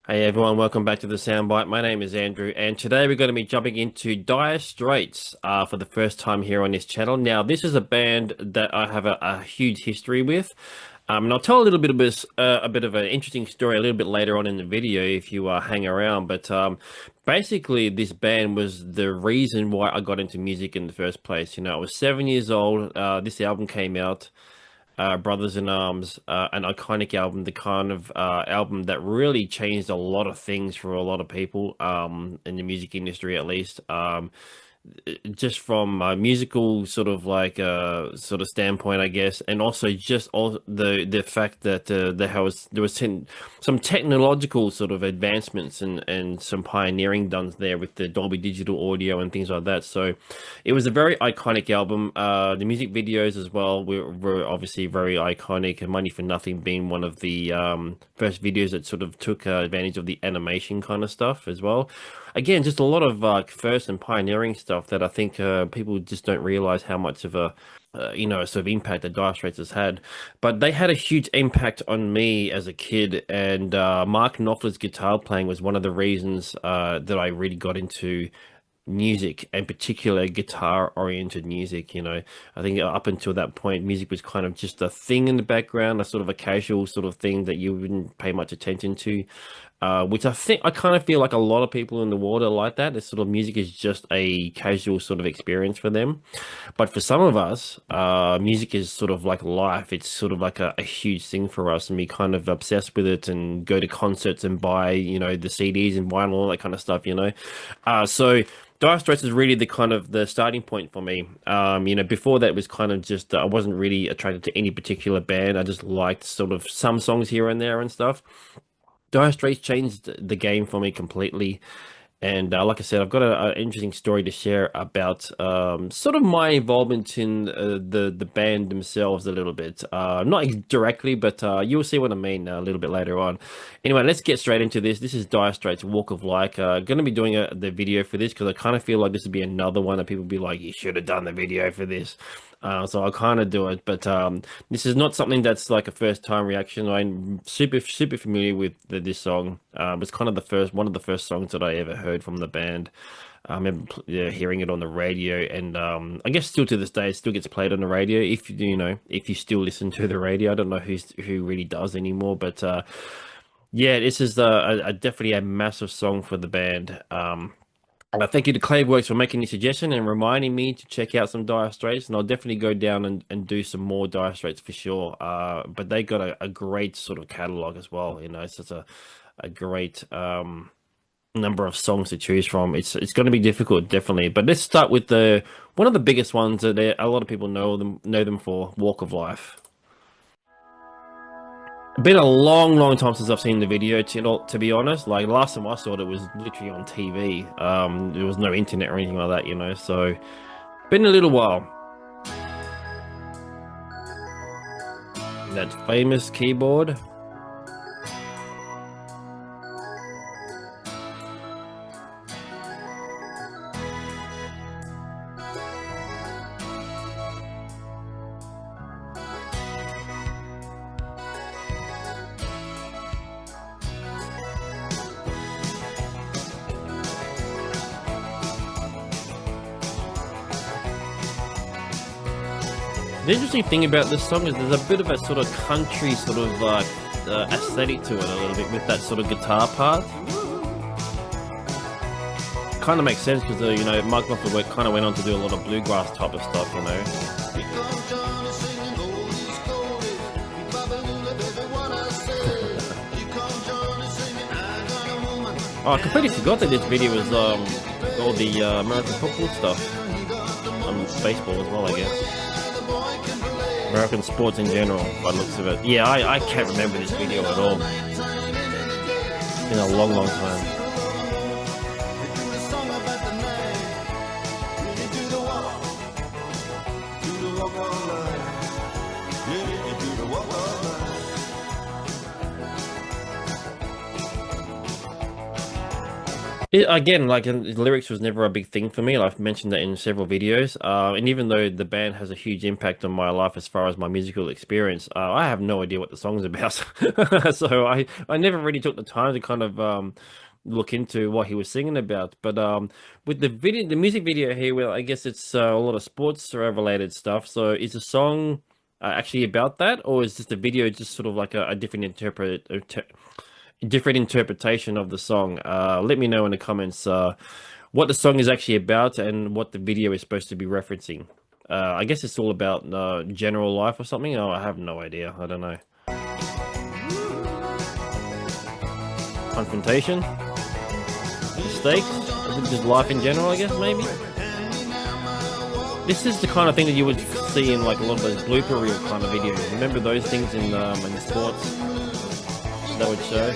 Hey everyone, welcome back to the Soundbyte. My name is Andrew, and today we're going to be jumping into Dire Straits for the first time here on this channel. Now, this is a band that I have a huge history with, and I'll tell a little bit of a bit of an interesting story a little bit later on in the video if you hang around. But basically, this band was the reason why I got into music in the first place. You know, I was 7 years old. This album came out. Brothers in Arms, an iconic album, the kind of album that really changed a lot of things for a lot of people in the music industry, at least. Just from a musical sort of like sort of standpoint, I guess, and also just all the fact that there was some technological sort of advancements and some pioneering done there with the Dolby Digital audio and things like that. So it was a very iconic album. The music videos as well were obviously very iconic, and Money for Nothing being one of the first videos that sort of took advantage of the animation kind of stuff as well. Again, just a lot of first and pioneering stuff that I think people just don't realize how much of a sort of impact that Dire Straits has had. But they had a huge impact on me as a kid, and Mark Knopfler's guitar playing was one of the reasons that I really got into music, and particular guitar oriented music. You know, I think up until that point music was kind of just a thing in the background, a sort of a casual sort of thing that you wouldn't pay much attention to, which I kind of feel like a lot of people in the world are like that. It's sort of music is just a casual sort of experience for them, but for some of us music is sort of like life. It's sort of like a huge thing for us, and we kind of obsessed with it and go to concerts and buy, you know, the CDs and vinyl, all that kind of stuff, you know. So Dire Straits is really the kind of the starting point for me. You know, before that it was kind of just I wasn't really attracted to any particular band. I just liked sort of some songs here and there and stuff. Dire Straits changed the game for me completely. And like I said, I've got an interesting story to share about sort of my involvement in the band themselves a little bit. Not directly, but you'll see what I mean a little bit later on. Anyway, let's get straight into this. This is Dire Straits' Walk of Life. Going to be doing the video for this because I kind of feel like this would be another one that people would be like, you should have done the video for this. So I'll kind of do it, but this is not something that's like a first time reaction. I'm super familiar with this song. It's kind of one of the first songs that I ever heard from the band. I remember hearing it on the radio, and I guess still to this day it still gets played on the radio. If if you still listen to the radio, I don't know who really does anymore, but yeah, this is definitely a massive song for the band. Thank you to Claveworks for making the suggestion and reminding me to check out some Dire Straits, and I'll definitely go down and do some more Dire Straits for sure. But they got a great sort of catalog as well. You know, it's such a great number of songs to choose from. It's going to be difficult, definitely. But let's start with one of the biggest ones that a lot of people know them for, Walk of Life. Been a long time since I've seen the video, to be honest. Like, last time I saw it was literally on TV. There was no internet or anything like that, you know, so been a little while. That famous keyboard. The interesting thing about this song is there's a bit of a sort of country sort of aesthetic to it a little bit with that sort of guitar part. Kind of makes sense because you know, Mark Knopfler kind of went on to do a lot of bluegrass type of stuff, you know. Oh, I completely forgot that this video was all the American football stuff. Baseball as well, I guess. American sports in general, by the looks of it. Yeah, I can't remember this video at all. It's been a long time. Again, like lyrics was never a big thing for me. I've mentioned that in several videos. And even though the band has a huge impact on my life as far as my musical experience, I have no idea what the song's about. So I never really took the time to kind of look into what he was singing about. But with the music video here, well, I guess it's a lot of sports related stuff. So is the song actually about that, or is just the video just sort of like a different different interpretation of the song? Let me know in the comments what the song is actually about and what the video is supposed to be referencing. I guess it's all about general life or something. Oh, I have no idea. I don't know. Confrontation, mistakes, just life in general, I guess, maybe. This is the kind of thing that you would see in like a lot of those blooper reel kind of videos. Remember those things in sports that would show?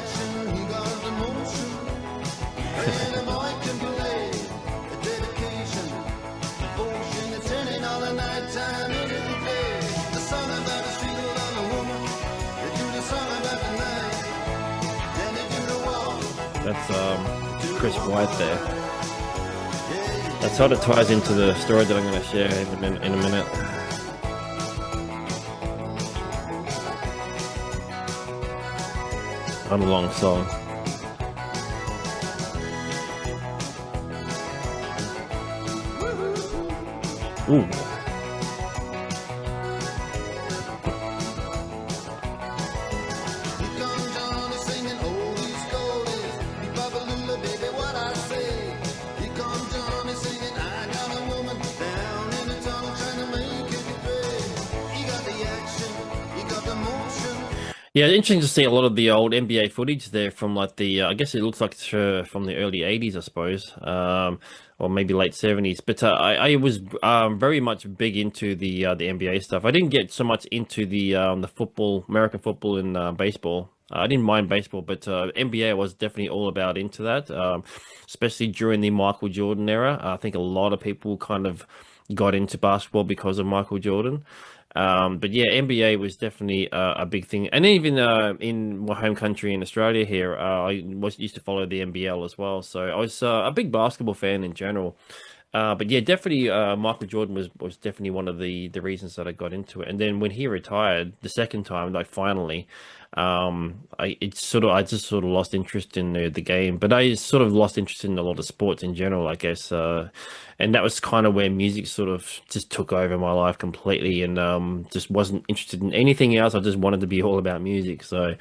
That's Chris White there. That sort of ties into the story that I'm going to share in a minute. On a long song. Ooh. Yeah, interesting to see a lot of the old NBA footage there from like the I guess it looks like it's from the early 80s, I suppose, or maybe late 70s. But I was very much big into the NBA stuff. I didn't get so much into the football, American football and baseball. I didn't mind baseball, but NBA was definitely all about into that, especially during the Michael Jordan era. I think a lot of people kind of got into basketball because of Michael Jordan. But yeah, NBA was definitely a big thing, and even in my home country in Australia here, I was used to follow the NBL as well. So I was a big basketball fan in general. But yeah, definitely Michael Jordan was definitely one of the reasons that I got into it. And then when he retired the second time, like finally, I just sort of lost interest in the game. But I sort of lost interest in a lot of sports in general, I guess. And that was kind of where music sort of just took over my life completely, and just wasn't interested in anything else. I just wanted to be all about music. So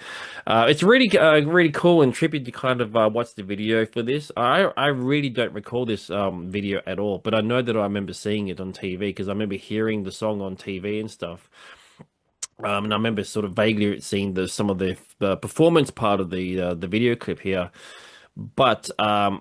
it's really cool and trippy to kind of watch the video for this. I really don't recall this video at all, but I know that I remember seeing it on TV because I remember hearing the song on TV and stuff. And I remember sort of vaguely seeing some of the performance part of the video clip here. But I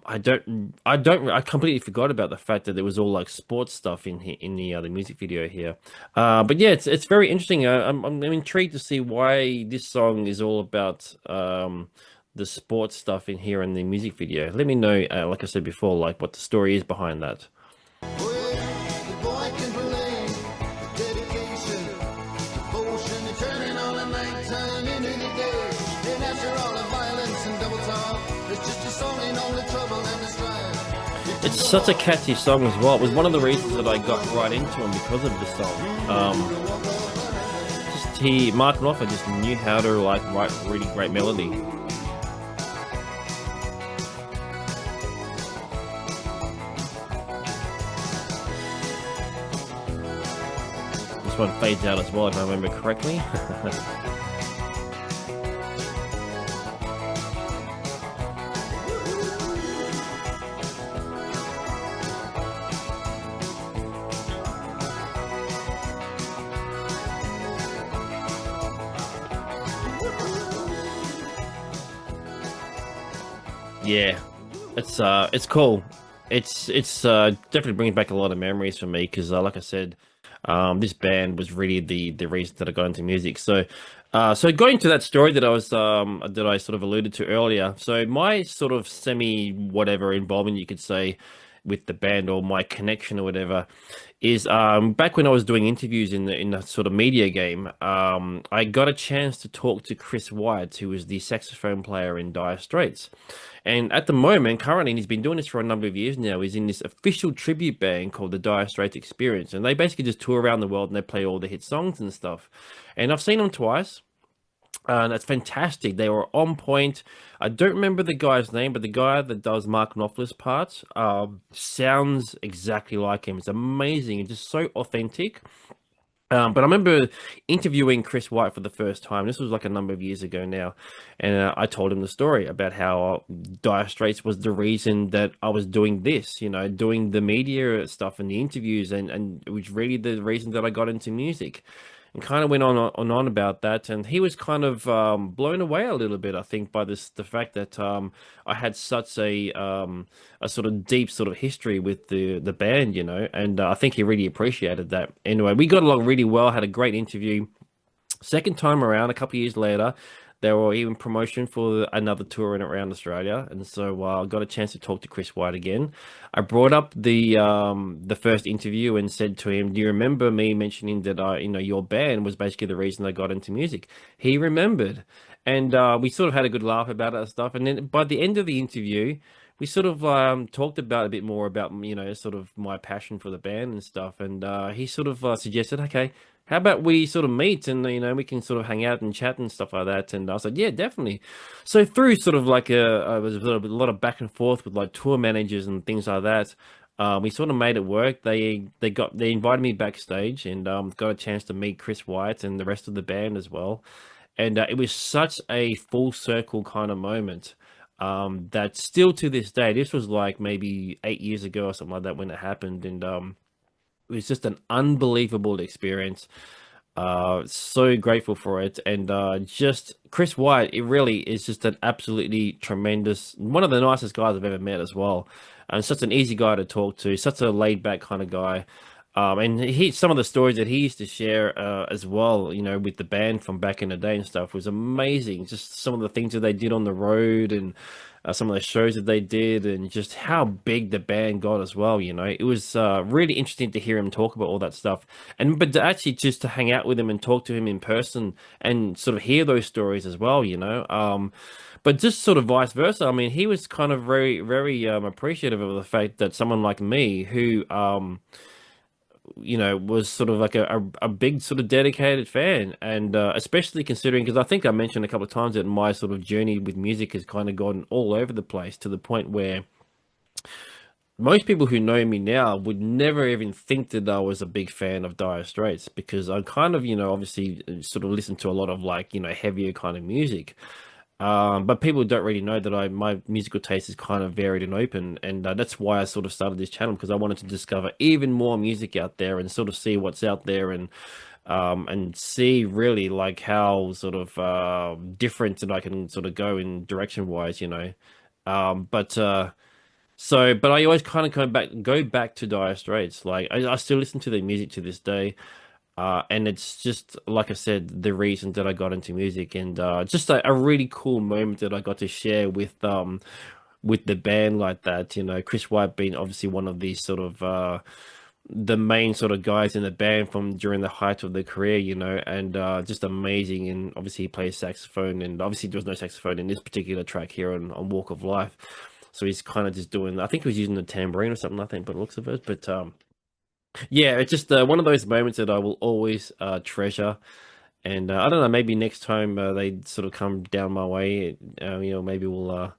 completely forgot about the fact that there was all like sports stuff in here in the music video here. But yeah, it's very interesting. I'm intrigued to see why this song is all about the sports stuff in here in the music video. Let me know, like I said before, like what the story is behind that. It's such a catchy song as well. It was one of the reasons that I got right into him because of this song. Mark Knopfler just knew how to like write really great melody. This one fades out as well, if I remember correctly. Yeah, it's cool. It's definitely brings back a lot of memories for me because like I said, this band was really the reason that I got into music. So going to that story that I sort of alluded to earlier. So my sort of semi whatever involvement you could say with the band or my connection or whatever is back when I was doing interviews in the sort of media game, I got a chance to talk to Chris White, who was the saxophone player in Dire Straits. And at the moment, currently, and he's been doing this for a number of years now, he's in this official tribute band called the Dire Straits Experience. And they basically just tour around the world and they play all the hit songs and stuff. And I've seen them twice. And that's fantastic. They were on point. I don't remember the guy's name, but the guy that does Mark Knopfler's parts sounds exactly like him. It's amazing and just so authentic. But I remember interviewing Chris White for the first time. This was like a number of years ago now, and I told him the story about how Dire Straits was the reason that I was doing this, doing the media stuff and the interviews, and it was really the reason that I got into music. And kind of went on about that, and he was kind of blown away a little bit, I think, by the fact that I had such a sort of deep sort of history with the band, and I think he really appreciated that. Anyway, we got along really well, had a great interview. Second time around, a couple of years later, they were even promotion for another tour in around Australia, and so I got a chance to talk to Chris White again. I brought up the first interview and said to him, "Do you remember me mentioning that your band was basically the reason I got into music?" He remembered, and we sort of had a good laugh about that stuff. And then by the end of the interview, we sort of talked about a bit more about sort of my passion for the band and stuff. And he sort of suggested, okay, how about we sort of meet and we can sort of hang out and chat and stuff like that. And I said, yeah, definitely. So through sort of like was a lot of back and forth with like tour managers and things like that. We sort of made it work. They invited me backstage and got a chance to meet Chris White and the rest of the band as well. And it was such a full circle kind of moment that still to this day, this was like maybe 8 years ago or something like that when it happened. And it was just an unbelievable experience. So grateful for it. And just Chris White, it really is just an absolutely tremendous, one of the nicest guys I've ever met as well. And such an easy guy to talk to, such a laid back kind of guy. And some of the stories that he used to share as well, with the band from back in the day and stuff was amazing. Just some of the things that they did on the road and some of the shows that they did and just how big the band got as well. It was really interesting to hear him talk about all that stuff. But to actually just to hang out with him and talk to him in person and sort of hear those stories as well. But just sort of vice versa. I mean, he was kind of very, very appreciative of the fact that someone like me who, was sort of like a big sort of dedicated fan. And especially considering, because I think I mentioned a couple of times that my sort of journey with music has kind of gone all over the place to the point where most people who know me now would never even think that I was a big fan of Dire Straits because I kind of, obviously sort of listen to a lot of like, heavier kind of music. But people don't really know that my musical taste is kind of varied and open, and that's why I sort of started this channel because I wanted to discover even more music out there and sort of see what's out there and see really like how sort of different that I can sort of go in direction wise. But but I always kind of go back to Dire Straits. Like I still listen to their music to this day. And it's just, like I said, the reason that I got into music and just a really cool moment that I got to share with the band like that. Chris White being obviously one of these sort of the main sort of guys in the band from during the height of their career, and just amazing. And obviously he plays saxophone, and obviously there was no saxophone in this particular track here on Walk of Life. So he's kind of just doing, I think he was using the tambourine or something, I think, by the looks of it. But yeah, it's just one of those moments that I will always treasure. And I don't know, maybe next time they sort of come down my way, maybe we'll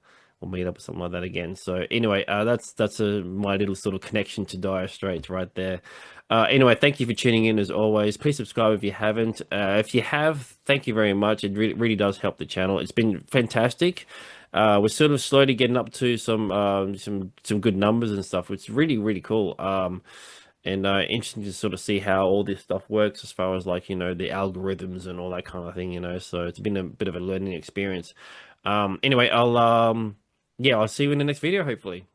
meet up or something like that again. So anyway, that's my little sort of connection to Dire Straits right there. Anyway, thank you for tuning in as always. Please subscribe if you haven't. If you have, thank you very much. It really does help the channel. It's been fantastic. We're sort of slowly getting up to some good numbers and stuff. It's really, really cool. And interesting to sort of see how all this stuff works as far as like, the algorithms and all that kind of thing. So it's been a bit of a learning experience. Anyway, I'll see you in the next video, hopefully.